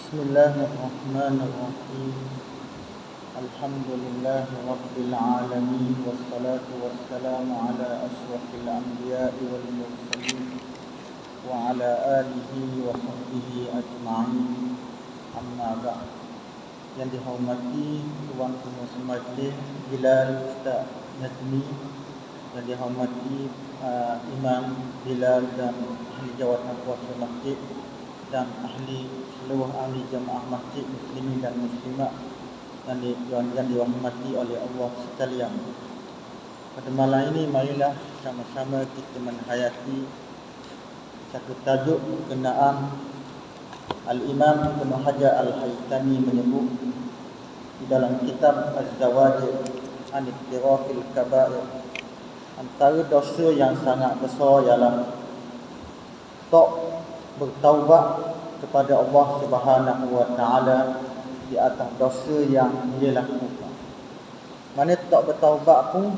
Bismillahirrahmanirrahim. Alhamdulillahi rabbil alamin wassalatu wassalamu ala asyrafil anbiya'i wal mursalin wa ala alihi wa sahbihi ajma'in. Amma ba'd. Yang dihormati Tuan Pengurusi Majlis Bilal Ustaz Najmi, yang dihormati Imam Bilal dan ahli jawatan kuasa masjid dan seluruh ahli jemaah masjid muslimin dan muslimat yang dirahmati oleh Allah sekalian. Pada malam ini marilah sama-sama kita menghayati satu tajuk berkenaan Al-Imam Ibn Hajar Al-Haytami menyebut di dalam kitab Az-Zawajir an Iqtirafil Kaba'ir, antara dosa yang sangat besar ialah tak bertaubat kepada Allah Subhanahu wa taala di atas dosa yang dia lakukan. Mana tak bertaubat pun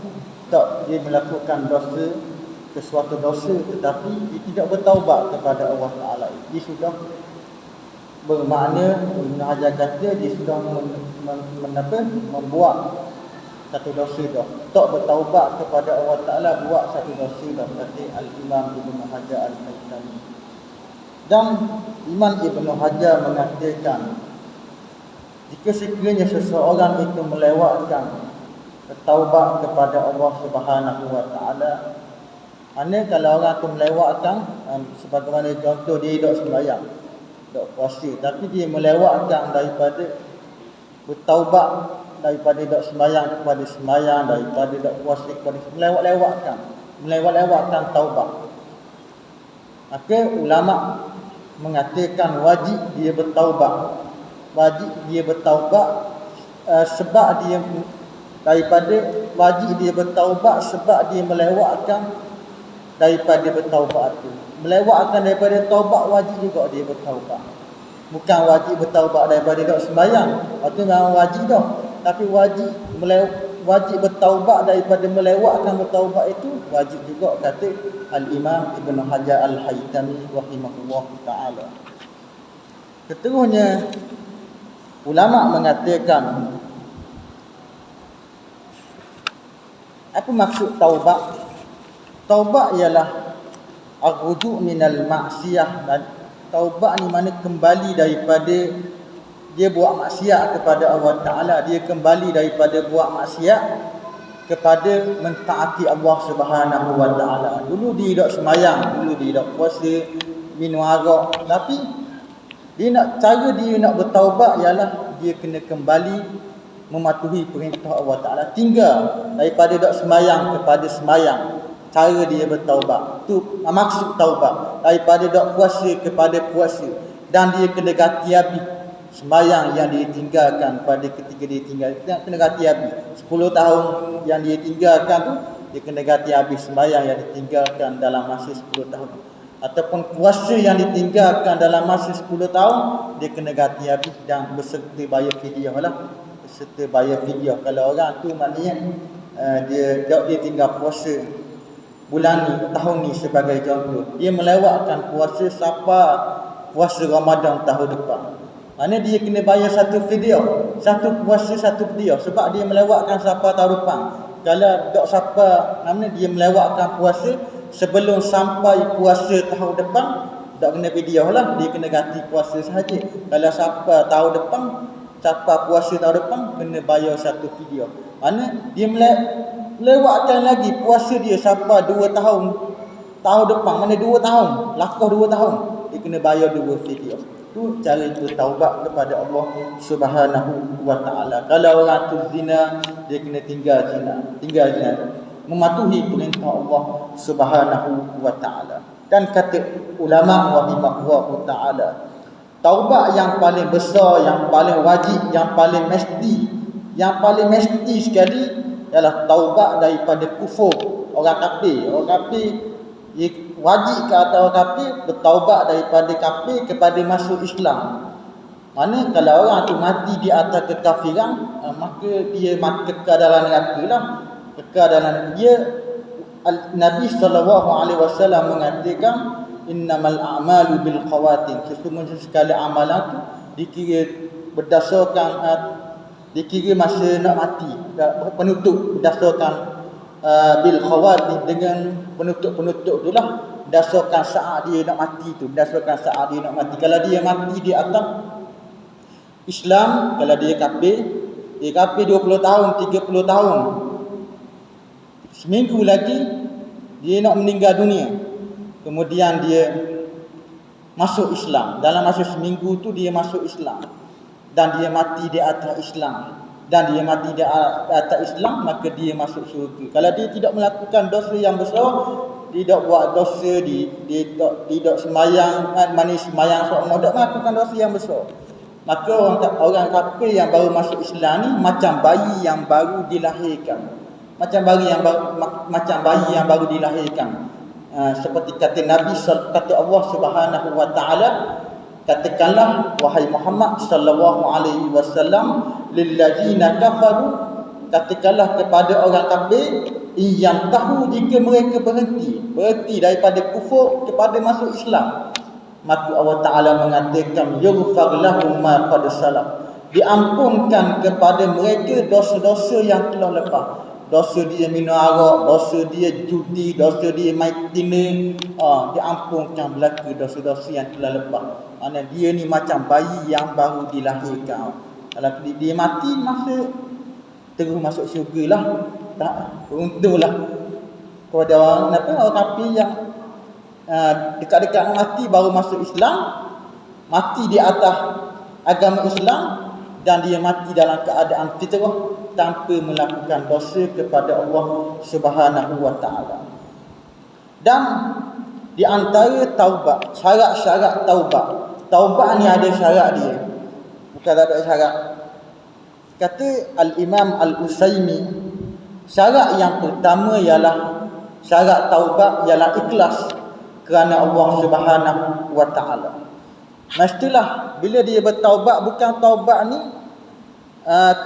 tak dia melakukan dosa, sesuatu dosa, tetapi dia tidak bertaubat kepada Allah Taala. Dia sudah bermakna Ibn Hajar kata dia sudah membuat satu dosa dah. Tak bertaubat kepada Allah Taala, buat satu dosa dah, kata Al-Imam Ibn Hajar Al-Haytami. Dan Imam Ibn Hajar mengatakan, jika sekiranya seseorang itu melewatkan bertaubat kepada Allah Subhanahu wa taala, mana kalau orang itu melewatkan, sebagaimana contoh dia dok sembahyang, dok puasa, tapi dia melewatkan daripada bertaubat daripada dok sembahyang kepada sembahyang, daripada dok puasa kepada melewatkan taubat, maka ulama mengatakan wajib dia bertaubat. Wajib dia bertaubat sebab dia daripada wajib dia bertaubat sebab dia melewatkan daripada bertaubat itu. Melewatkan daripada taubat wajib juga dia bertaubat. Bukan wajib bertaubat daripada dok sembahyang, itu memang wajib dah. Tapi wajib bertaubat daripada melewatkan bertaubat itu wajib juga, kata Al-Imam Ibn Hajar Al-Haytami rahimahullah ta'ala. Seterusnya ulama mengatakan, apa maksud taubat? Taubat ialah ar-ruju' minal ma'siyah. Taubat ni mana kembali daripada dia buat maksiat kepada Allah Ta'ala, dia kembali daripada buat maksiat kepada mentaati Allah Subhanahu wa Ta'ala. Dulu dia tak semayang, dulu dia tak puasa, minum arak, tapi cara dia nak bertaubat ialah dia kena kembali mematuhi perintah Allah Ta'ala, tinggal daripada tak semayang kepada semayang. Cara dia bertaubat tu maksud taubat, daripada tak puasa kepada puasa, dan dia kena ganti habis sembahyang yang dia tinggalkan pada ketika dia tinggal, kena ganti habis. 10 tahun yang dia tinggalkan tu, dia kena ganti habis sembahyang yang ditinggalkan dalam masa 10 tahun. Ataupun puasa yang ditinggalkan dalam masa 10 tahun, dia kena ganti habis dan berserta bayar fidyah lah. Berserta bayar fidyah. Kalau orang tu maknanya dia tinggal puasa bulan ni, tahun ni sebagai contoh, dia melewatkan puasa sampai puasa Ramadan tahun depan, mana dia kena bayar satu fidyah, satu puasa satu fidyah, sebab dia melewatkan sampai tahun depan. Kalau tak sampai, namanya dia melewatkan puasa sebelum sampai puasa tahun depan, tak kena fidyah lah, dia kena ganti puasa sahaja. Kalau sampai tahun depan, sampai puasa tahun depan, kena bayar satu fidyah. Mana dia melewatkan lagi puasa dia sampai 2 tahun depan, mana 2 tahun, lakuh 2 tahun, dia kena bayar 2 fidyah. Itu cara bertaubat kepada Allah Subhanahu wa taala. Kalau orang tu zina, dia kena tinggal zina, mematuhi perintah Allah Subhanahu wa taala. Dan kata ulama rahimahullah taala, taubat yang paling besar, yang paling wajib, yang paling mesti sekali ialah taubat daripada kufur, orang kafir. Orang kafir wajib ke atas orang kafir bertaubat daripada kafir kepada masuk Islam. Mana kalau orang tu mati di atas kekafiran, maka dia kekal dalam neraka lah. Kekal dalam dia. Nabi SAW mengatakan, innamal a'malu bil khawatim, sesungguhnya sekali amalan tu dikira berdasarkan dikira masa nak mati, penutup berdasarkan bil khawatim, dengan penutup itulah berdasarkan saat dia nak mati tu, berdasarkan saat dia nak mati. Kalau dia mati di atas Islam, kalau dia kafir 20 tahun, 30 tahun, seminggu lagi dia nak meninggal dunia, kemudian dia masuk Islam, dalam masa seminggu tu dia masuk Islam dan dia mati di atas Islam, dan dia mati di atas Islam, maka dia masuk syurga. Kalau dia tidak melakukan dosa yang besar, dia tidak buat dosa, dia tidak semayang, manis semayang seorang, tidak melakukan dosa yang besar, maka orang kafir yang baru masuk Islam ni macam bayi yang baru dilahirkan, macam bayi yang baru dilahirkan. Seperti kata Nabi, kata Allah Subhanahu wa taala, katakanlah wahai Muhammad sallallahu alaihi wasallam, lillazina kafaru, katakanlah kepada orang kafir, yang tahu jika mereka berhenti daripada kufur kepada masuk Islam, maka Allah Taala mengatakan yughfar lahum ma qad salaf, diampunkan kepada mereka dosa-dosa yang telah lepas. Dosa dia minum arak, dosa dia judi, dosa dia main tina, diampunkan berlaku dosa-dosa yang telah lepas. Maksudnya dia ni macam bayi yang baru dilahirkan. Kalau dia mati, masa terus masuk syurga lah. Tak, beruntunglah kepada orang kafir yang dekat-dekat nak mati baru masuk Islam, mati di atas agama Islam, dan dia mati dalam keadaan fitrah tanpa melakukan dosa kepada Allah Subhanahu wa taala. Dan di antara taubat, syarat-syarat taubat ni ada syarat dia, bukan tak ada syarat. Kata Al-Imam Al-Utsaimin, syarat yang pertama ialah syarat taubat ialah ikhlas kerana Allah Subhanahu wa taala. Mestilah bila dia bertaubat, bukan taubat ni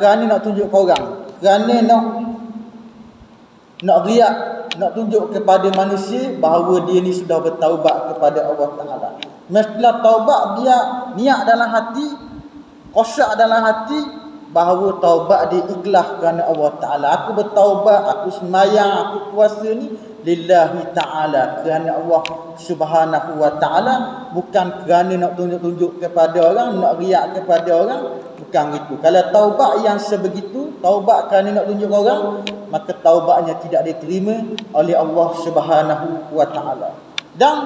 kerana nak tunjuk ke orang, kerana nak riak, nak tunjuk kepada manusia bahawa dia ni sudah bertaubat kepada Allah Taala. Mestilah taubat dia niat dalam hati, qasad dalam hati bahawa taubat dia ikhlas kerana Allah Taala. Aku bertaubat, aku sembahyang, aku puasa ni lillahi ta'ala, kerana Allah Subhanahu wa ta'ala, bukan kerana nak tunjuk-tunjuk kepada orang, nak riak kepada orang, bukan itu. Kalau taubat yang sebegitu, taubat kerana nak tunjuk orang, maka taubatnya tidak diterima oleh Allah Subhanahu wa ta'ala. Dan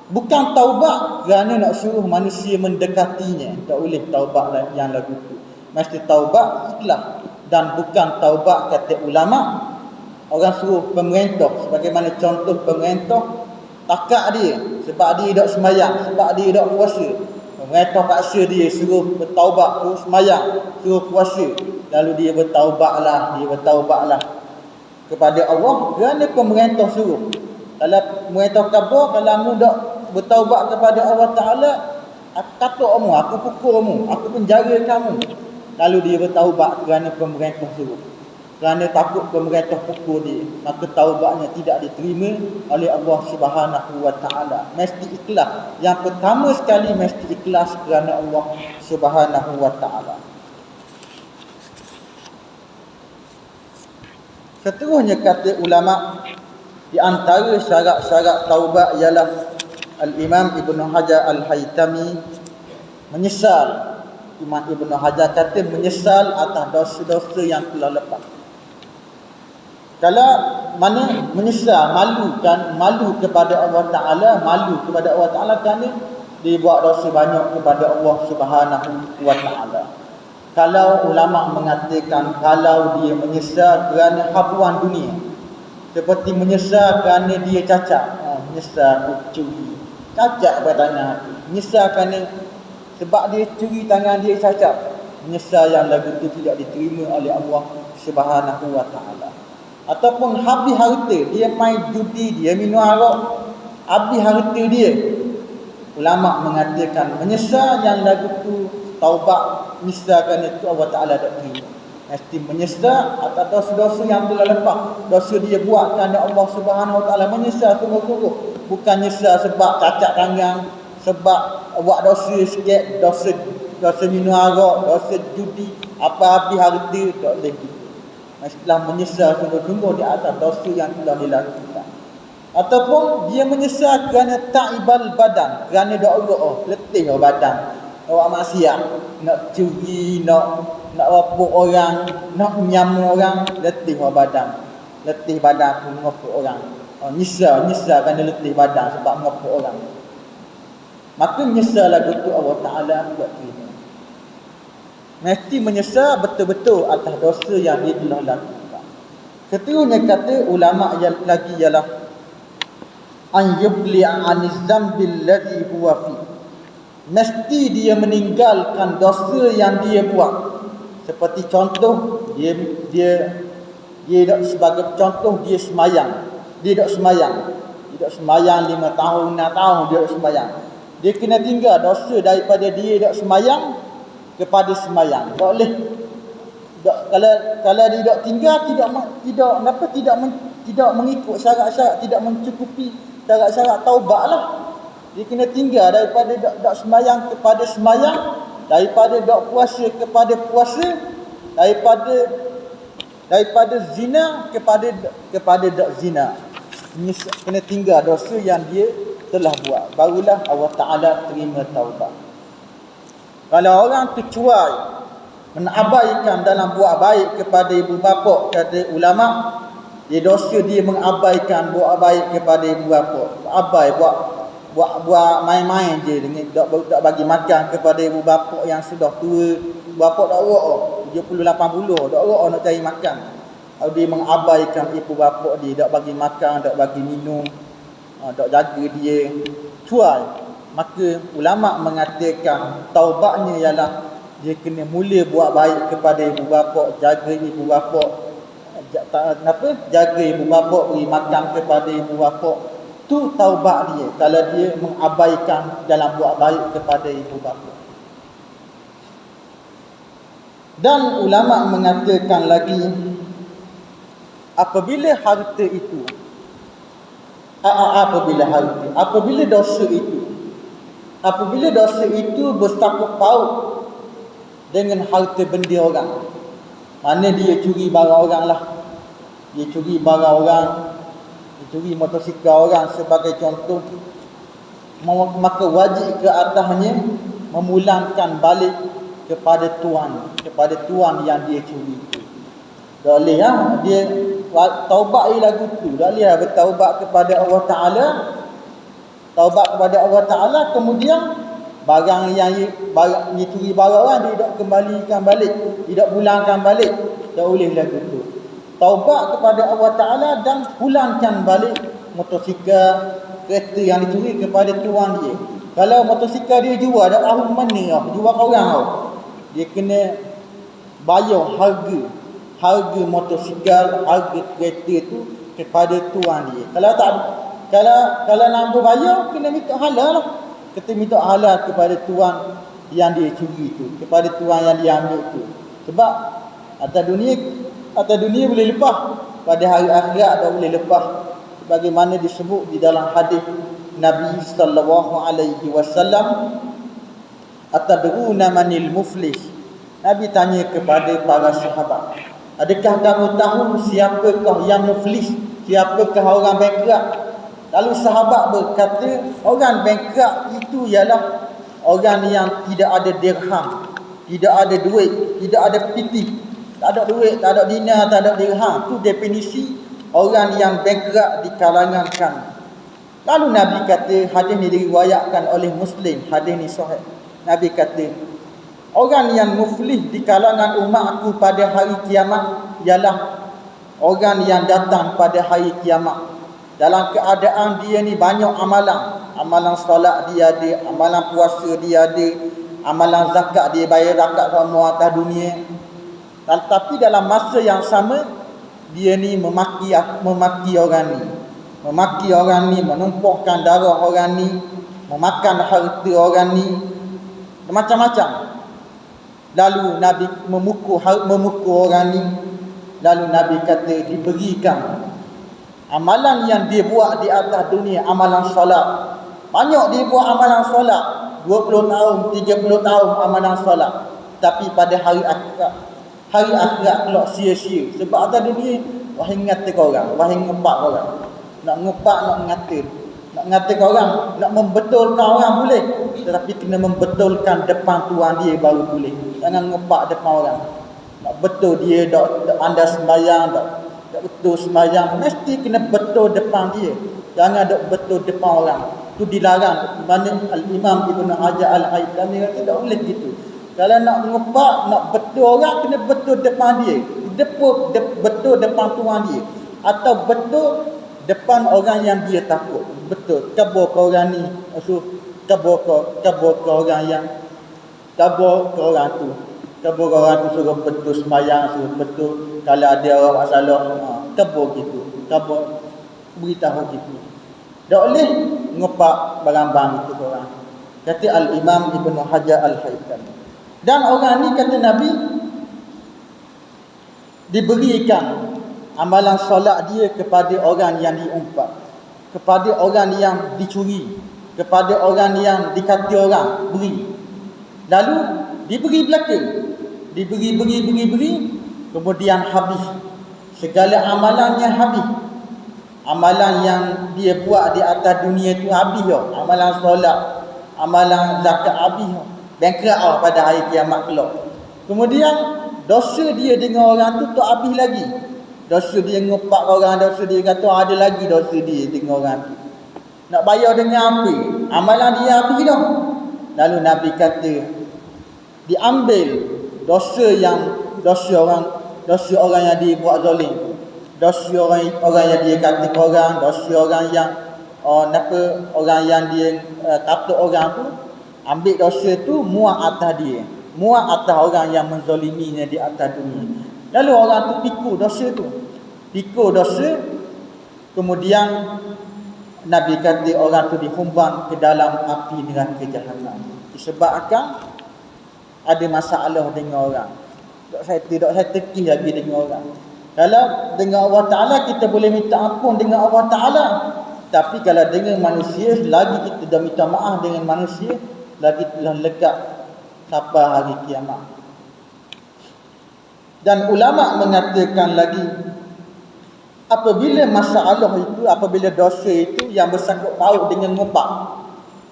bukan taubat kerana nak suruh manusia mendekatinya, tak boleh taubat yang lagu itu. Mesti taubat ikhlas. Dan bukan taubat, kata ulama, orang suruh pemerintah, sebagaimana contoh pemerintah takak dia sebab dia tak sembahyang, sebab dia tak puasa, pemerintah paksa dia suruh bertaubat, suruh sembahyang, suruh puasa, lalu dia bertaubatlah kepada Allah kerana pemerintah suruh. Kalau pemerintah khabar, kalau kamu tak bertaubat kepada Allah Ta'ala, aku katuk kamu, aku pukul kamu, aku penjara kamu, lalu dia bertaubat kerana pemerintah suruh, kerana takut pemerintah pukul dia, maka taubatnya tidak diterima oleh Allah Subhanahu wa taala. Mesti ikhlas. Yang pertama sekali mesti ikhlas kerana Allah Subhanahu wa taala. Seterusnya kata ulama, di antara syarat-syarat taubat ialah Al-Imam Ibn Hajar Al-Haytami menyesal. Imam Ibn Hajar kata menyesal atas dosa-dosa yang telah lepas. Kalau mana menyesal, malu kepada Allah Ta'ala, kerana dia buat dosa banyak kepada Allah Subhanahu wa Ta'ala. Kalau ulama mengatakan kalau dia menyesal kerana habuan dunia, seperti menyesal kerana dia cacat, menyesal curi, cacat bertangan hati, menyesal kerana sebab dia curi tangan dia cacat, menyesal yang lagu itu tidak diterima oleh Allah Subhanahu wa Ta'ala. Ataupun habis harta, dia main judi, dia minum arak, habis harta dia, ulama mengatakan menyesal yang lagu itu taubat, misalkan itu Allah Ta'ala tak terima. Mesti menyesal atas dosa-dosa yang telah lepas, dosa dia buat kerana Allah Subhanahu wa Ta'ala, menyesal sungguh-sungguh, bukan nyesal sebab cacat tangan, sebab buat dosa sikit, dosa dosa minum arak, dosa judi, apa habis harta, tak boleh gitu. Setelah menyesal sungguh-sungguh di atas dosa yang telah dilakukan. Ataupun dia menyesal kerana ta'ibal badan, kerana dak letih badan. Awak maksiat, nak curi, nak rapuk orang, nak menyamuk orang, letih badan. Letih badan pun mengapuk orang. Nyesal kerana letih badan sebab mengapuk orang. Maka menyesal lagu tu Allah Ta'ala buat terima. Mesti menyesal betul-betul atas dosa yang dia telah lakukan. Keterunya kata ulama' yang lagi ialah an yubli'a aniz zambil ladzi huwa fi. Mesti dia meninggalkan dosa yang dia buat. Seperti contoh dia sebagai contoh dia semayang. Dia tak semayang 5 tahun, 6 tahun dia tak semayang. Dia kena tinggal dosa daripada dia tak semayang kepada semayang. Tak boleh. Kalau dia tak tinggal tidak mengikut syarat-syarat, tidak mencukupi syarat-syarat taubatlah. Dia kena tinggal daripada tak semayang kepada semayang, daripada tak puasa kepada puasa, daripada zina kepada tak zina. Kena tinggal dosa yang dia telah buat, barulah Allah Ta'ala terima taubat. Kalau orang tercuai mengabaikan dalam buat baik kepada ibu bapa, kata ulama, dia dosa dia mengabaikan buat baik kepada ibu bapa. Abai buat main-main je dengan tak bagi makan kepada ibu bapa yang sudah tua. Bapa dak roak 70 80 dak roak nak cari makan. Dia mengabaikan ibu bapa dia, tak bagi makan, tak bagi minum, tak jaga dia, cuai. Maka ulama mengatakan taubatnya ialah dia kena mula buat baik kepada ibu bapa, jaga ibu bapa, jaga ibu bapa, beri makan kepada ibu bapa. Tu taubat dia kalau dia mengabaikan dalam buat baik kepada ibu bapa. Dan ulama mengatakan lagi, apabila dosa itu bersangkut paut dengan harta benda orang. Mana dia curi barang orang lah. Dia curi barang orang, dia curi motosikal orang sebagai contoh. Maka wajib ke atasnya memulangkan balik kepada tuan yang dia curi itu. Tak boleh dia taubat lagu tu. Tak boleh bertaubat kepada Allah Ta'ala. Taubat kepada Allah Ta'ala, kemudian barang yang dia curi barang orang, dia tak kembalikan balik, tidak pulangkan balik. Tak boleh lagu tu. Taubat kepada Allah Ta'ala dan pulangkan balik motosikal, kereta yang dicuri kepada tuan dia. Kalau motosikal dia jual, dah tahu mana jual ke orang tau. Dia kena bayar harga motosikal, harga kereta tu kepada tuan dia. Kalau nak bayar, kena minta halal lah. Kita minta halal kepada tuan yang dia curi tu, kepada tuan yang dia ambil tu. Sebab atas dunia boleh lepas, pada hari akhirat tak boleh lepas. Sebagaimana disebut di dalam hadis Nabi sallallahu alaihi wasallam, atadruna manil muflis. Nabi tanya kepada para sahabat, adakah kamu tahu siapakah yang muflis? Siapakah orang bankrupt? Lalu sahabat berkata, orang bankrupt itu ialah orang yang tidak ada dirham, tidak ada duit, tidak ada piti, tak ada duit, tak ada dinar, tak ada dirham. Itu definisi orang yang bankrupt di kalangan kami. Lalu Nabi kata, hadis ni diriwayatkan oleh Muslim, hadis ni sahih. Nabi kata, orang yang muflis di kalangan umat aku pada hari kiamat ialah orang yang datang pada hari kiamat dalam keadaan dia ni banyak amalan solat dia ada, amalan puasa dia ada, amalan zakat dia bayar zakat semua atas dunia. Tapi dalam masa yang sama dia ni memaki orang ni, menumpahkan darah orang ni, memakan harta orang ni, macam-macam. Lalu Nabi memukul orang ni. Lalu Nabi kata diberikan amalan yang dia buat di atas dunia, amalan solat. Banyak dia buat amalan solat. 20 tahun, 30 tahun amalan solat, tapi pada hari akhirat kelak sia-sia. Sebab atas dunia wahai ngata kau orang, wahai ngepak kau orang. Nak ngepak, nak ngata kau orang, nak membetulkan orang boleh, tetapi kena membetulkan depan tuan dia baru boleh. Jangan ngepak depan orang. Nak betul dia dak anda sembahyang, dak betul sembahyang, mesti kena betul depan dia. Jangan dak betul depan orang. Itu dilarang. Mana Al-Imam Ibn Hajar Al-Haytami kata tak boleh gitu. Kalau nak ngepak, nak betul orang, kena betul depan dia. Betul depan tuan dia. Atau betul depan orang yang dia takut. Betul. Kabur ke orang ni. Kabur ke orang yang, kabur ke orang tu. Kabur ke orang tu suruh betul sembahyang, suruh betul. Kalau ada orang masalah, kabur gitu. Kabur, beritahu gitu. Tak boleh ngepak barang-barang itu orang. Kata Al-Imam Ibn Hajar Al-Haytami. Dan orang ni kata Nabi diberikan amalan solat dia kepada orang yang diumpat, kepada orang yang dicuri, kepada orang yang dikata orang beri. Lalu diberi belaka. Diberi, kemudian habis. Segala amalannya habis. Amalan yang dia buat di atas dunia tu habis dah. Amalan solat, amalan zakat habis dah. Bankrupt pada hari kiamat kelak. Kemudian dosa dia dengan orang tu tak habis lagi. Dosa dia ngepak orang, dosa dia kata ada lagi dosa dia dengan orang tu. Nak bayar dengan apa? Amalan dia habis dah. Lalu Nabi kata diambil dosa orang yang dia buat zalim. Dosa orang yang dia kata orang, dosa orang yang orang yang dia kata orang tu, ambil dosa tu muat atas dia, muat atas orang yang menzaliminya di atas dunia. Lalu orang tu pikul dosa, kemudian Nabi kata orang tu dihumban ke dalam api neraka Jahannam disebabkan ada masalah dengan orang. Tidak saya teki lagi dengan orang. Kalau dengan Allah Ta'ala kita boleh minta ampun dengan Allah Ta'ala. Tapi kalau dengan manusia, lagi kita dah minta maaf dengan manusia, lagi telah lekat sampai hari kiamat. Dan ulama mengatakan lagi, apabila masalah itu, apabila dosa itu yang bersangkut paut dengan ngopak,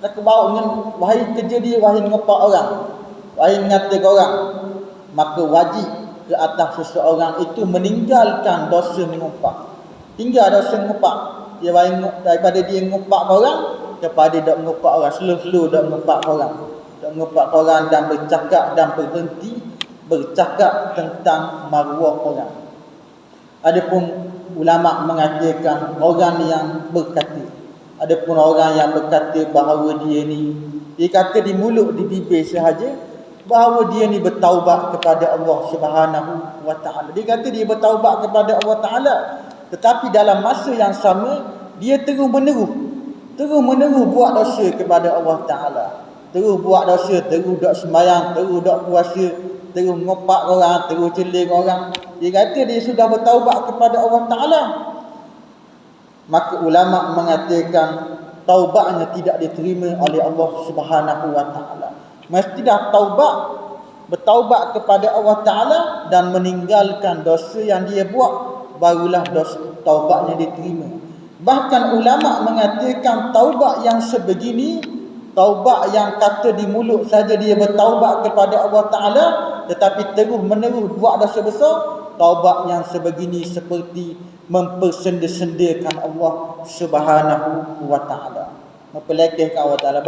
nak bawa dengan wahai kerja dia, wahai ngopak orang, wahai mengatakan orang, maka wajib ke atas seseorang itu meninggalkan dosa mengumpat. Tinggal dosa mengumpat. Dia daripada dia mengumpat orang kepada tak mengumpat orang, slow-slow tak mengumpat orang. Tak mengumpat orang dan bercakap dan berhenti bercakap tentang maruah orang. Adapun ulama mengatakan orang yang berkata, adapun orang yang berkata bahawa dia kata di mulut, di bibir sahaja, bahawa dia ni bertaubat kepada Allah Subhanahu wa Ta'ala. Dia kata dia bertaubat kepada Allah Ta'ala, tetapi dalam masa yang sama dia terus meneru buat dosa kepada Allah Ta'ala. Terus buat dosa, terus dak sembahyang, terus dak puasa, terus ngopak orang, terus celing orang. Dia kata dia sudah bertaubat kepada Allah Ta'ala. Maka ulama mengatakan taubatnya tidak diterima oleh Allah Subhanahu wa Ta'ala. Mesti dah bertaubat kepada Allah Ta'ala dan meninggalkan dosa yang dia buat, barulah taubatnya diterima. Bahkan ulama mengatakan taubat yang sebegini, taubat yang kata di mulut saja dia bertaubat kepada Allah Ta'ala tetapi terus menerus buat dosa besar, taubat yang sebegini seperti mempersenda-sendakan Allah Subhanahu wa Ta'ala, mempelekehkan Allah Ta'ala.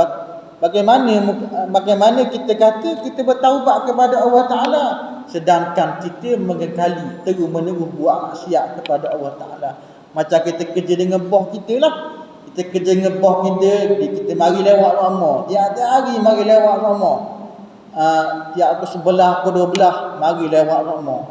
Bagaimana kita kata kita bertaubat kepada Allah Ta'ala sedangkan kita mengekali terus menerus buat maksiat kepada Allah Ta'ala. Macam kita kerja dengan bos kita lah. Kita kerja dengan bos kita mari lewat rumah. Tiap-tiap hari mari lewat rumah. Tiap pukul 11, pukul 12 mari lewat rumah.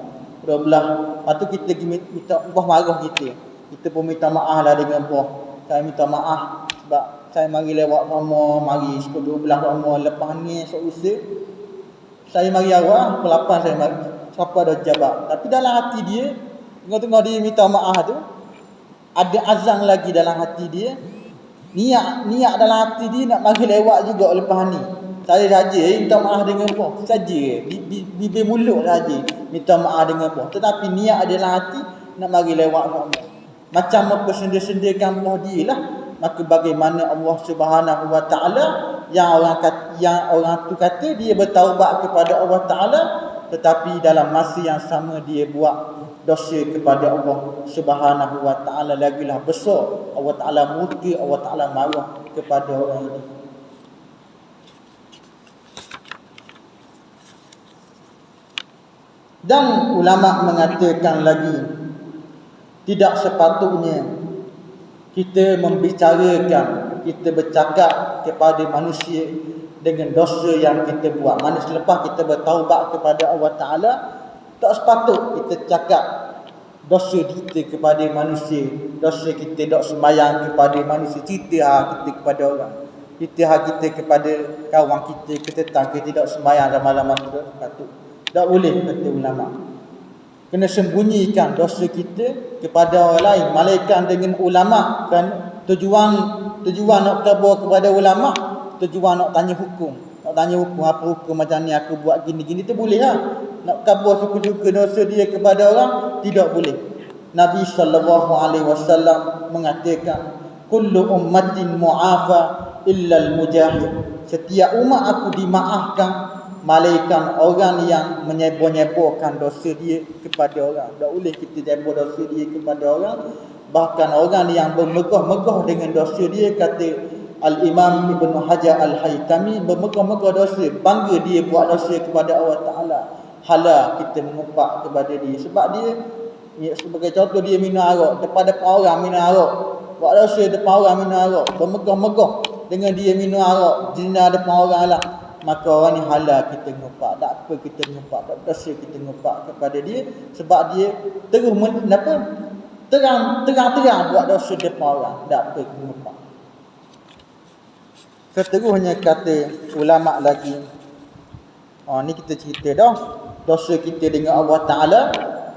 12. Lepas tu kita minta bos marah kita. Kita pun minta maaf lah dengan bos. Saya minta maaf sebab saya mari lewat rumah, mari pukul 12 rumah, lepas ni seusah saya mari awal, pukul 8 saya mari. Siapa dah jawab. Tapi dalam hati dia, tengok-tengok dia minta maaf tu, ada azam lagi dalam hati dia. Niat dalam hati dia nak mari lewat juga lepas ni. Saya saja minta maaf dengan apa? Saja. Bibir mulut saja minta maaf dengan apa? Tetapi niat dalam hati nak mari lewat Allah. Macam apa sendir-sendirkan Allah dia lah. Maka bagaimana Allah Subhanahu Wa Taala yang orang tu kata dia bertaubat kepada Allah Taala, tetapi dalam masa yang sama dia buat dosa kepada Allah Subhanahu Wa Taala, lagilah besar Allah Taala murka, Allah Taala marah kepada orang ini. Dan ulama mengatakan lagi, tidak sepatutnya kita membicarakan, kita bercakap kepada manusia dengan dosa yang kita buat. Mana selepas kita bertaubat kepada Allah Ta'ala, tak sepatut kita cakap dosa kita kepada manusia, dosa kita tak sembahyang kepada manusia, cerita kita kepada orang, cerita kita kepada kawan kita, ketetang kita tak sembahyang malam tak sepatut. Tak boleh, kata ulama. Kena sembunyikan dosa kita kepada orang lain. Malaikat dengan ulama kan tujuan nak khabar kepada ulama, tujuan nak tanya hukum. Nak tanya hukum, apa hukum macam ni aku buat gini-gini tu boleh lah. Nak khabar suka-suka dosa dia kepada orang, tidak boleh. Nabi SAW mengatakan, kullu ummatin mu'afa illa al-mujahid. Setiap umat aku dimaafkan, malaikat orang yang menyebor-nyeborkan dosa dia kepada orang. Tak boleh kita nyebor dosa dia kepada orang. Bahkan orang yang bermegah-megah dengan dosa dia, kata Al-Imam Ibn Hajar Al-Haytami, bermegah-megah dosa, bangga dia buat dosa kepada Allah Ta'ala. Hala kita mengumpat kepada dia. Sebab dia, sebagai contoh, dia minum arak depan orang, minum arak, buat dosa depan orang, minum arak, bermegah-megah dengan dia minum arak, zina depan orang lah. Maka orang ni halal kita ngumpat. Tak apa kita ngumpat, tak dosa kita ngumpat kepada dia, sebab dia terus terang-terang buat dosa depan orang. Tak apa kita ngumpat. Seterusnya kata ulama lagi, ni kita cerita dah dosa kita dengan Allah Ta'ala,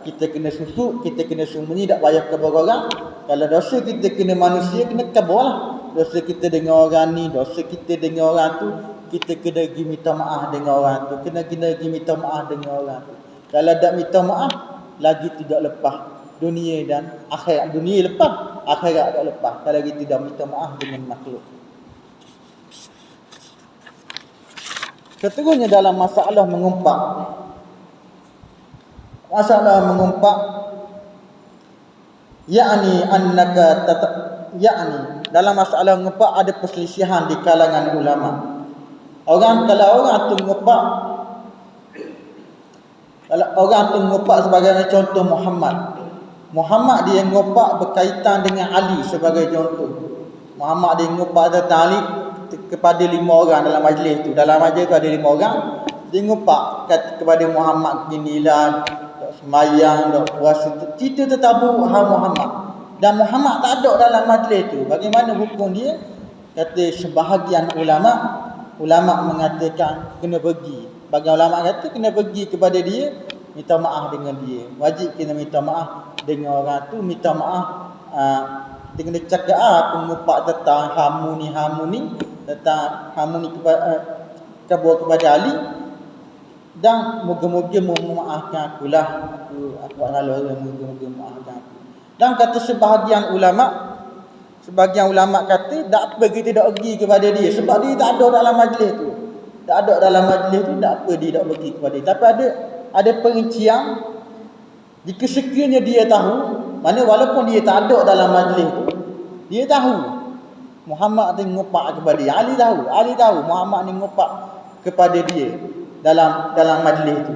kita kena susuk, kita kena sembunyi, tak payah khabar orang. Kalau dosa kita kena manusia, kena khabar lah. Dosa kita dengan orang ni, dosa kita dengan orang tu, kita kena pergi minta maaf dengan orang tu, kena pergi minta maaf dengan orang tu. Kalau tak minta maaf, lagi tidak lepas dunia dan akhirat. Dunia lepas, akhirat tak lepas kalau lagi tidak minta maaf dengan makhluk. Seterusnya dalam masalah mengumpat. Masalah mengumpat, yakni dalam masalah mengumpat ada perselisihan di kalangan ulama. Kalau orang tu ngumpat sebagai contoh Muhammad dia ngumpat berkaitan dengan Ali sebagai contoh. Muhammad dia ngumpat tentang Ali kepada 5 orang dalam majlis tu. Dalam majlis tu ada 5 orang. Dia ngumpat kepada Muhammad ginilah, tak semayang, tak puasa, cerita tentang Muhammad. Dan Muhammad tak ada dalam majlis tu. Bagaimana hukum dia? Kata sebahagian ulama mengatakan kena pergi. Bagi ulama kata kena pergi kepada dia, minta maaf dengan dia. Wajib kena minta maaf dengan orang tu, minta maaf dengan dia cakap aku ngumpat tentang hamu ni tentang hamu ni khabar kepada Ali, dan moga-moga memaafkan aku lah, aku salah, moga-moga maafkan aku. Dan kata sebahagian ulama kata tak apa kita tak pergi kepada dia, sebab dia tak ada dalam majlis tu. Tak apa dia tak pergi kepada dia. Tapi ada perincian, jika sekiranya dia tahu, mana walaupun dia tak ada dalam majlis tu, dia tahu Muhammad ni ngumpat kepada dia. Ali tahu Muhammad ni ngumpat kepada dia dalam majlis tu.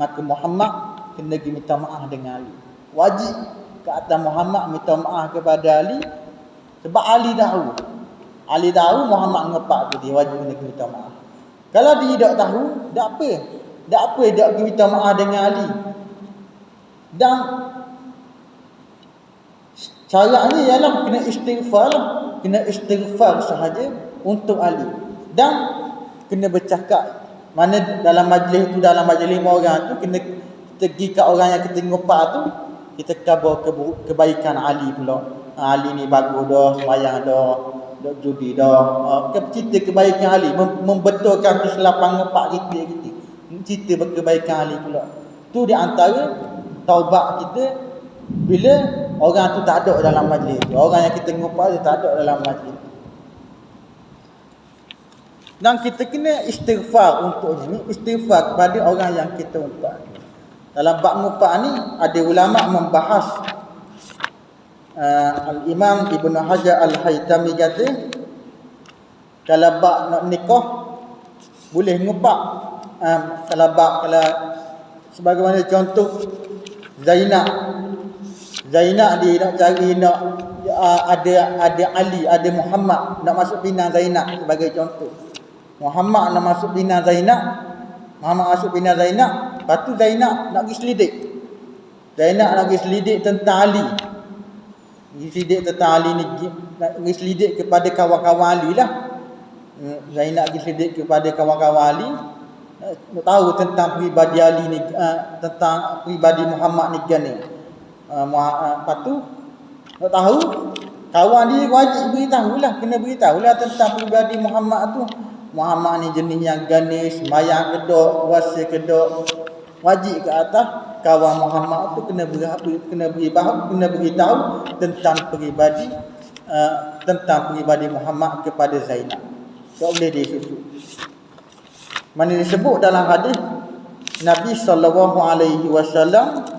Maka Muhammad kena pergi minta maaf dengan Ali. Wajib ke atas Muhammad minta maaf kepada Ali, sebab Ali tahu Muhammad ngumpat ke dia, wajib kena minta maaf. Kalau dia tak tahu, tak apa dia pergi minta maaf dengan Ali. Dan caranya ialah kena istighfar sahaja untuk Ali. Dan kena bercakap, mana dalam majlis 5 orang tu, kena pergi kat orang yang kita ngumpat tu, kita khabar kebaikan Ali pula. Ali ni bagus dah, sembahyang dah, dok judi dah, cerita kebaikan ahli, membetulkan kesilapan ngepak kita. Cerita kebaikan ahli pula. Tu di antara taubat kita bila orang tu tak ada dalam majlis tu. Orang yang kita ngumpat dia tak ada dalam majlis. Dan kita kena istighfar untuk ni, istighfar kepada orang yang kita umpat. Dalam bab ngumpat ni ada ulama membahas, Al-Imam Ibn Hajar Al-Haytami kata kalau bab nak nikah boleh ngumpat. Kalau sebagaimana contoh Zainab dia nak cari nak ada Ali, ada Muhammad nak masuk pinang Zainab sebagai contoh. Muhammad nak masuk pinang Zainab, lepas tu Zainab nak pergi selidik. Zainab nak pergi selidik tentang Ali. Nak pergi selidik kepada kawan-kawan Ali lah. Zainab pergi selidik kepada kawan-kawan Ali, nak tahu tentang peribadi Ali ni, tentang peribadi Muhammad ni kan ni. Lepas tu nak tahu, kawan dia wajib beritahulah, kena beritahulah tentang peribadi Muhammad tu. Muhammad ni jenis yang ganis, sembahyang kedok, puasa kedok. Wajib ke atas kawan Muhammad tu kena beritahu tentang peribadi Muhammad kepada Zainab. Tak boleh disusu. Mana disebut dalam hadis Nabi sallallahu alaihi wasallam,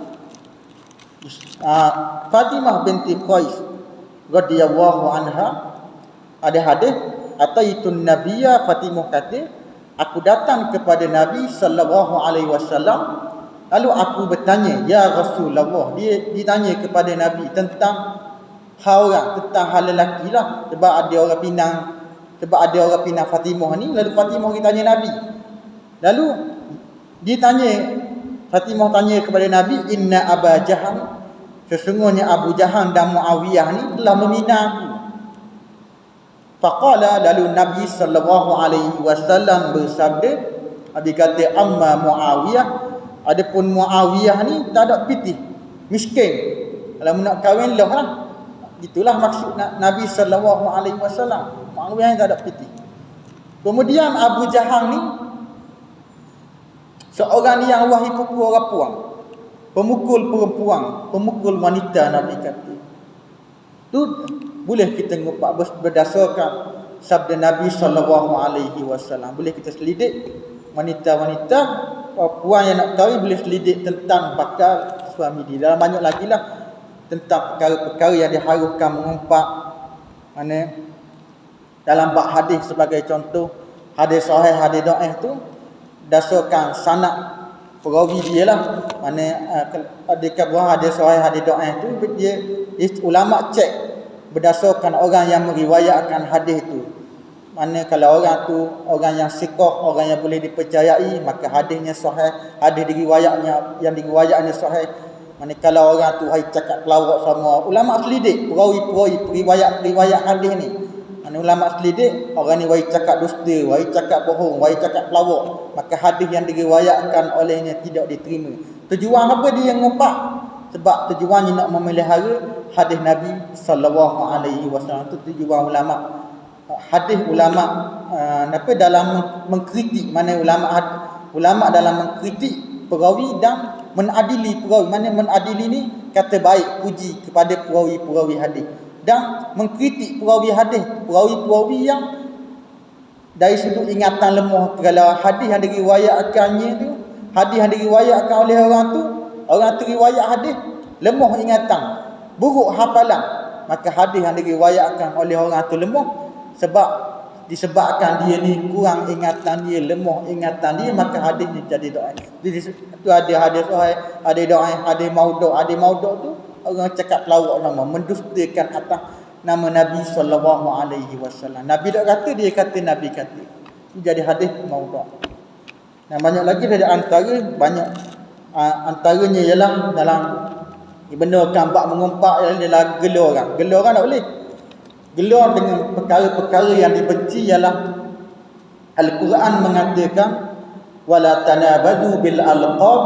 Fatimah binti Qais radhiyallahu anha, ada hadis ataitun nabiyya, Fatimah kata aku datang kepada Nabi sallallahu alaihi wasallam, lalu aku bertanya, ya Rasulullah. Dia ditanya kepada Nabi tentang hal orang, tentang hal lelaki lah, sebab ada orang pinang Fatimah ni. Lalu Fatimah ditanya Nabi. Lalu dia tanya, Fatimah tanya kepada Nabi, inna Aba Jahal, sesungguhnya Abu Jahal dan Muawiyah ni telah meminang aku. Faqala, lalu Nabi sallallahu alaihi wasallam bersabda, Nabi kata, amma Muawiyah, adapun Muawiyah ni tak ada pitih, miskin. Kalau nak kahwin lah. Itulah maksud Nabi sallallahu alaihi wasallam. Muawiyah ni tak ada pitih. Kemudian Abu Jahal ni seorang yang wahai pukul orang puang, pemukul perempuan, pemukul wanita, Nabi kata. Tu boleh kita ngumpat berdasarkan sabda Nabi sallallahu alaihi wasallam. Boleh kita selidik wanita-wanita, puan yang nak kahwin boleh selidik tentang bakal suami dia. Dalam banyak lagi lah tentang perkara-perkara yang diharuskan mengumpat. Mana dalam bab hadis sebagai contoh, hadis sahih, hadis dhaif tu dasarkan sanad perawi dia lah. Mana adakah buah hadis sahih, hadis dhaif tu dia ulama cek berdasarkan orang yang meriwayatkan hadis tu. Mana kalau orang tu orang yang siqah, orang yang boleh dipercayai, maka hadisnya sahih, hadis yang diriwayatnya sahih. Mana kalau orang tu hai cakap pelawak sama, ulama selidik perawi-perawi riwayat hadis ni. Mana ulama selidik orang ni wai cakap dusta, wai cakap bohong, wai cakap pelawak, maka hadis yang diriwayatkan olehnya tidak diterima. Tujuan apa dia ngumpat? Sebab tujuannya nak memelihara hadis Nabi sallallahu alaihi wasallam. Itu tujuan ulama. Hadis ulama dalam mengkritik, mana ulama dalam mengkritik perawi dan menadili perawi. Mana menadili ni kata baik, puji kepada perawi-perawi hadis, dan mengkritik perawi hadis, perawi-perawi yang dari sudut ingatan lemah. Kalau hadis yang diriwayatkannya tu, hadis yang diriwayatkan oleh orang tu riwayat hadis lemah ingatan, buruk hafalan, maka hadis yang diriwayatkan oleh orang tu lemah disebabkan dia ni kurang ingatan dia, lemah ingatan dia, maka hadis ni jadi dhaif. Jadi tu ada hadis sahih, ada dhaif, ada maudhu'. Ada maudhu' tu orang cakap pelawak nama, mendustakan atas nama Nabi sallallahu alaihi wasallam. Nabi tak kata, dia kata Nabi kata. Jadi hadis maudhu'. Dan banyak lagi dari antaranya ialah dalam dibenarkan bab mengumpat ialah gelar orang. Gelar orang tak boleh. Gelar dengan perkara-perkara yang dibenci ialah Al-Quran mengatakan wala tanabadu bil alqab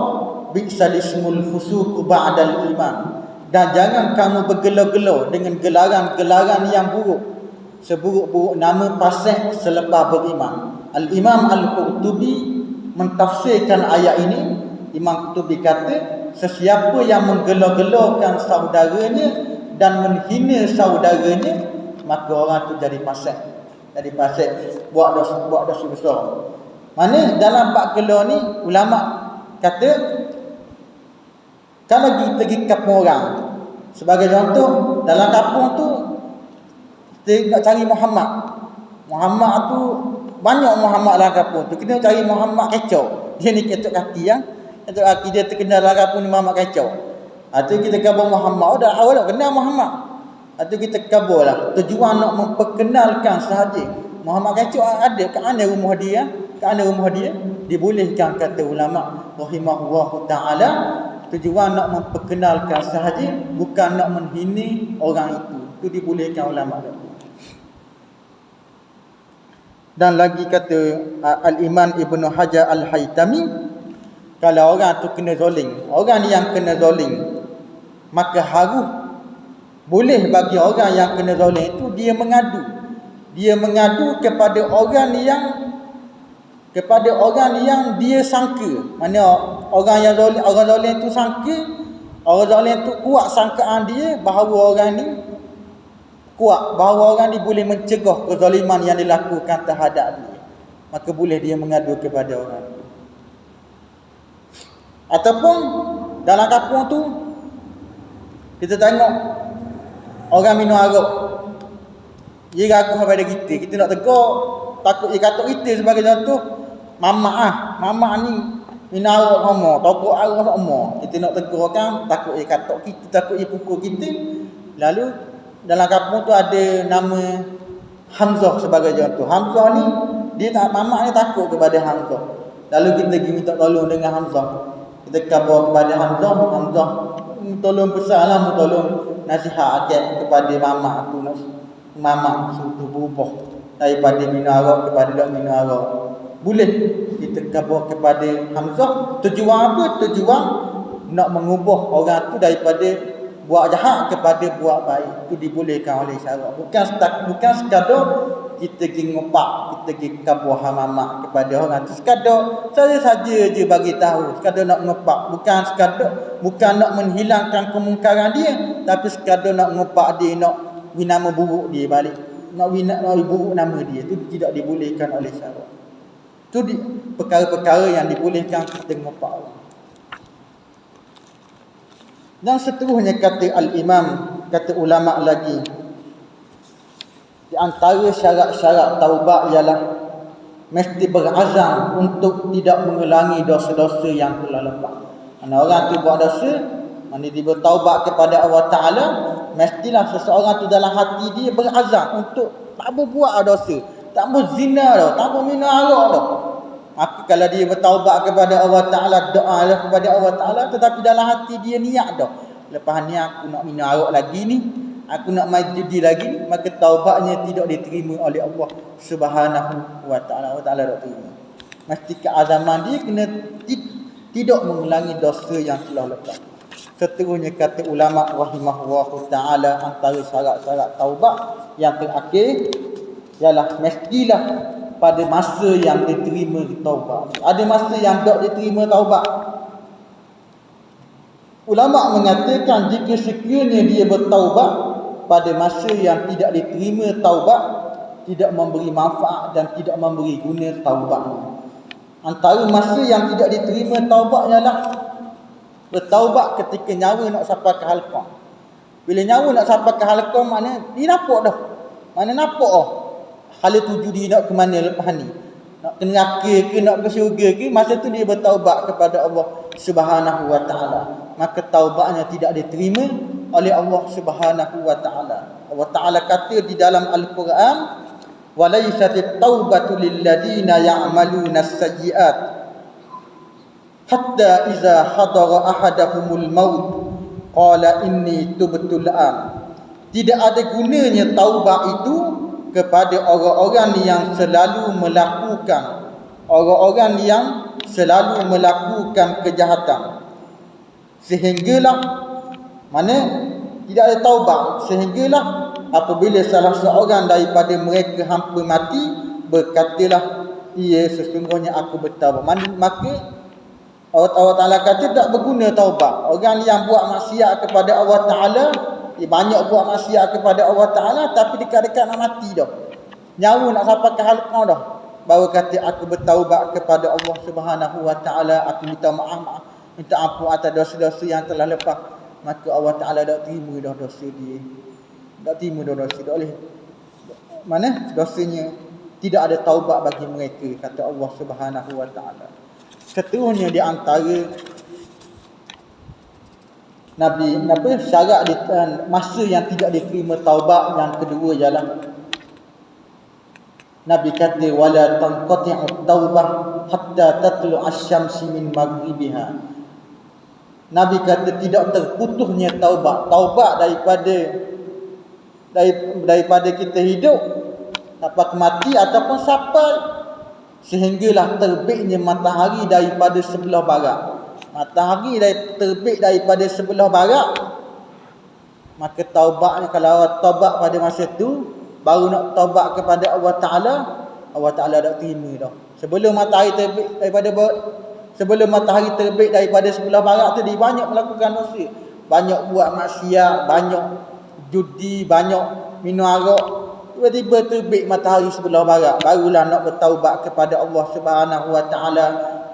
bi'sal ismul fusuq ba'dal iman. Dan jangan kamu bergelar-gelar dengan gelaran-gelaran yang buruk. seburuk-buruk nama fasik selepas beriman. Al-Imam Al-Qurtubi mentafsirkan ayat ini. Imam Qurtubi kata, sesiapa yang menggelo-gelokan saudaranya dan menghina saudaranya, maka orang tu jadi fasik. Jadi fasik, buat dosa besar. Mana dalam bab gelo ni ulama kata, kalau kita pergi kampung orang, sebagai contoh dalam kampung tu kita nak cari Muhammad. Muhammad tu banyak Muhammad dalam kampung tu, kita nak cari Muhammad kacau. Dia ni ketuk kaki ya. Ketuk kaki dia terkenal dalam kampung ni Muhammad kacau. Tu kita kabur Muhammad, dah awal dah kenal Muhammad. Tu kita kaburlah. Tujuan nak memperkenalkan sahaja. Muhammad kacau ada kat mana rumah dia? Kat mana rumah dia? Dibolehkan kata ulama rahimahullahu taala, tujuan nak memperkenalkan sahaja, bukan nak menghina orang itu. Itu dibolehkan ulama kata. Dan lagi kata Al-Imam Ibn Hajar Al-Haytami, kalau orang tu kena zalim, orang yang kena zalim, maka harus boleh bagi orang yang kena zalim itu dia mengadu. Dia mengadu kepada orang yang dia sangka. Mana orang zalim itu sangka, orang zalim itu kuat sangkaan dia bahawa orang ni kuat, bahawa orang ni boleh mencegah kezaliman yang dilakukan terhadap dia. Maka boleh dia mengadu kepada orang tu. Ataupun dalam kampung tu kita tengok orang minum arak, dia ragu kepada kita nak tegur, takut dia kata kita sebagai contoh, mamak ni minum arak sama, tokok arak sama. Kita nak tegur kan, takut dia kata kita, takut dia pukul kita. Lalu dalam kampung tu ada nama Hamzah sebagai contoh. Hamzah ni mamak ni takut kepada Hamzah. Lalu kita pergi minta tolong dengan Hamzah. Kita khabar kepada Hamzah tolong besarlah, tolong nasihat agak kepada mamak tu, mamak suruh berubah daripada minum arak kepada tak minum arak. Boleh kita khabar kepada Hamzah. Tujuan apa? Tujuan nak mengubah orang tu daripada buat jahat kepada buat baik. Itu dibolehkan oleh syarak. Bukan sekadar kita pergi ngopak, kita pergi kabuh hamamak kepada orang tu sekadar saja je bagi tahu, sekadar nak ngopak, bukan nak menghilangkan kemungkaran dia, tapi sekadar nak ngopak dia, nak nama buruk dia balik, nak buruk nama dia. Itu tidak dibolehkan oleh syarak. Itu perkara-perkara yang dibolehkan kita ngopak orang. Dan seterusnya kata al-imam, kata ulama lagi, di antara syarat-syarat taubat ialah mesti berazam untuk tidak mengulangi dosa-dosa yang telah lepas. Mana orang tu buat dosa, mana dia bertaubat kepada Allah Ta'ala, mestilah seseorang tu dalam hati dia berazam untuk tak berbuat dosa, tak berzina dah, tak berminum arak dah. Maka kalau dia bertaubat kepada Allah Ta'ala, doa kepada Allah Ta'ala, tetapi dalam hati dia niat dah, lepas ni aku nak minum arak lagi ni, aku nak main judi lagi ni, maka taubatnya tidak diterima oleh Allah Subhanahu wa Ta'ala. Allah Ta'ala tak terima. Mesti keazaman dia kena tidak mengulangi dosa yang telah lepas. Seterusnya kata ulama rahimahullahu ta'ala, antara syarat-syarat taubat yang terakhir ialah mestilah pada masa yang diterima taubat. Ada masa yang tak diterima taubat. Ulama mengatakan jika sekiranya dia bertaubat pada masa yang tidak diterima taubat, tidak memberi manfaat dan tidak memberi guna taubatnya. Antara masa yang tidak diterima taubat ialah bertaubat ketika nyawa nak sampai ke halqah. Bila nyawa nak sampai ke halqah, makna dia nampak dah. Mana nampak dah. Hala tuju dia nak ke mana lepas ni. Nak ke neraka ke, nak ke syurga ke, masa tu dia bertaubat kepada Allah Subhanahu wa Ta'ala. Maka taubatnya tidak diterima oleh Allah Subhanahu wa Ta'ala. Allah Ta'ala kata di dalam Al-Quran, وَلَيْسَتِ التَّوْبَةُ لِلَّذِينَ يَعْمَلُونَ السَّيِّئَاتِ حَتَّى إِذَا حَضَرَ أَحَدَهُمُ الْمَوْتُ قَالَ إِنِّي تُبْتُ الْآنَ. Tidak ada gunanya taubat itu kepada orang-orang yang selalu melakukan kejahatan, sehinggalah mana tidak ada taubat, sehinggalah apabila salah seorang daripada mereka hampir mati, berkatalah ia sesungguhnya aku bertaubat. Maka Allah Ta'ala kata tak berguna taubat. Orang yang buat maksiat kepada Allah Ta'ala, banyak buat maksiat kepada Allah Ta'ala, tapi dekat-dekat nak mati dah, nyawa nak sampai ke halqah dah, baru kata aku bertaubat kepada Allah Subhanahu Wa Ta'ala, aku minta maaf, minta ampun atas dosa-dosa yang telah lepas. Maka Allah Ta'ala tak terima dah dosa dia. Tak terima dah dosa. Tak boleh. Mana dosanya tidak ada taubat bagi mereka, kata Allah Subhanahu Wa Ta'ala. Seterusnya di antara syarat masa yang tidak diterima taubat yang kedua ialah Nabi kata wala tanqati'u taubah hatta tatlu asy-syamsi min maghribiha. Nabi kata tidak terputusnya taubat. Taubat daripada kita hidup sampai mati ataupun sampai sehinggalah terbitnya matahari daripada sebelah barat. Matahari terbit daripada sebelah barat, maka taubatnya, kalau taubat pada masa tu baru nak taubat kepada Allah Ta'ala, Allah Ta'ala tak terima dah. Sebelum matahari terbit daripada sebelah barat tu, dia banyak melakukan dosa, banyak buat maksiat, banyak judi, banyak minum arak. Tiba-tiba terbit matahari sebelah barat, barulah nak bertaubat kepada Allah Subhanahu Wa Ta'ala,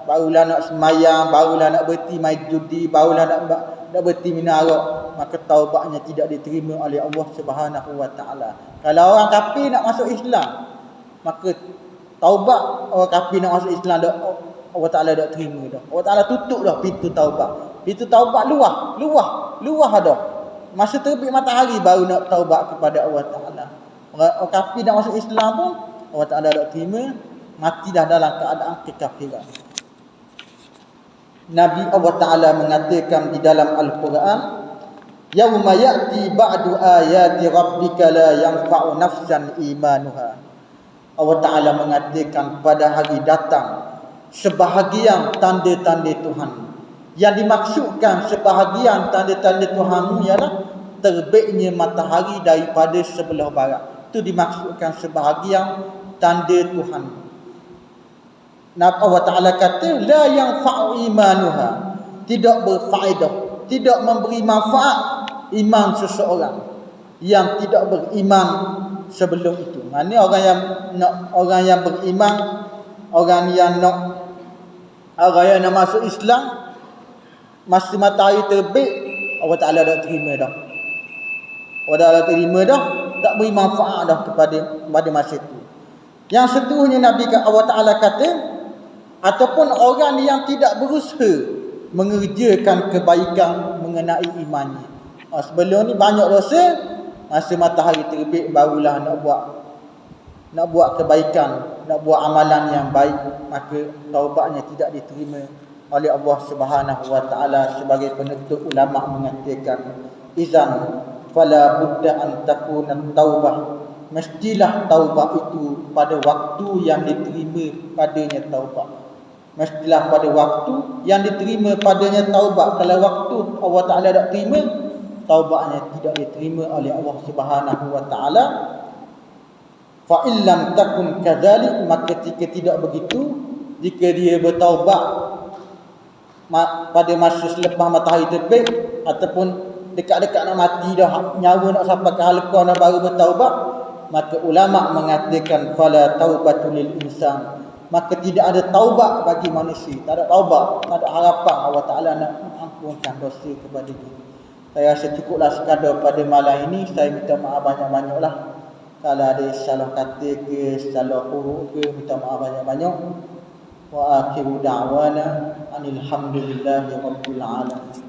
barulah nak semayang, barulah nak berhenti main judi, barulah nak berhenti minum arak. Maka taubatnya tidak diterima oleh Allah Subhanahu Wa Ta'ala. Kalau orang kafir nak masuk Islam, maka taubat orang kafir nak masuk Islam dah, Allah Ta'ala tak terima dah. Allah Ta'ala tutup dah pintu taubat. Pintu taubat luah dah. Masa terbit matahari baru nak taubat kepada Allah Ta'ala. Orang kafir nak masuk Islam pun Allah Ta'ala tak terima, mati dah dalam keadaan kekafiran. Nabi Allah Ta'ala mengatakan di dalam Al-Quran, yauma ya'ti ba'du ayati rabbika la yanfa'u nafsan imanuha. Allah Ta'ala mengatakan pada hari datang sebahagian tanda-tanda Tuhan. Yang dimaksudkan sebahagian tanda-tanda Tuhan ialah terbitnya matahari daripada sebelah barat. Itu dimaksudkan sebahagian tanda Tuhan. Allah Ta'ala kata la yanfa'u imanuha, tidak berfaedah, tidak memberi manfaat iman seseorang yang tidak beriman sebelum itu. Maknanya orang yang beriman, orang yang nak masuk Islam, masa matahari terbit, Allah Ta'ala tak terima dah. Allah Ta'ala terima dah, tak beri manfaat dah kepada masa itu. Yang seterusnya Allah Ta'ala kata, ataupun orang yang tidak berusaha mengerjakan kebaikan mengenai imannya. Sebelum ni banyak dosa, masa matahari terbit barulah nak buat kebaikan, nak buat amalan yang baik, maka taubatnya tidak diterima oleh Allah Subhanahu Wa Ta'ala. Sebagai penutup, ulama mengatakan izan fala budda an takuna taubah, mestilah taubat itu pada waktu yang diterima padanya taubat. Mestilah pada waktu yang diterima padanya taubat. Kalau waktu Allah Ta'ala tak terima, taubatnya tidak diterima oleh Allah Subhanahu Wa Ta'ala. Fa illam takun kadzalik, maka jika tidak begitu, jika dia bertaubat pada masa selepas matahari terbit ataupun dekat-dekat nak mati dah, nyawa nak sampai ke halqah dah baru bertaubat, maka ulama mengatakan fala taubatul lil insan, maka tidak ada taubat bagi manusia. Tak ada taubat, tak ada harapan Allah Ta'ala nak mengampunkan dosa kepada dia. Saya rasa cukuplah sekadar pada malam ini. Saya minta maaf banyak-banyaklah kalau ada salah kata ke, salah huruf ke, minta maaf banyak-banyak. Wa akhiru da'wana anil hamdulillahi rabbil alamin.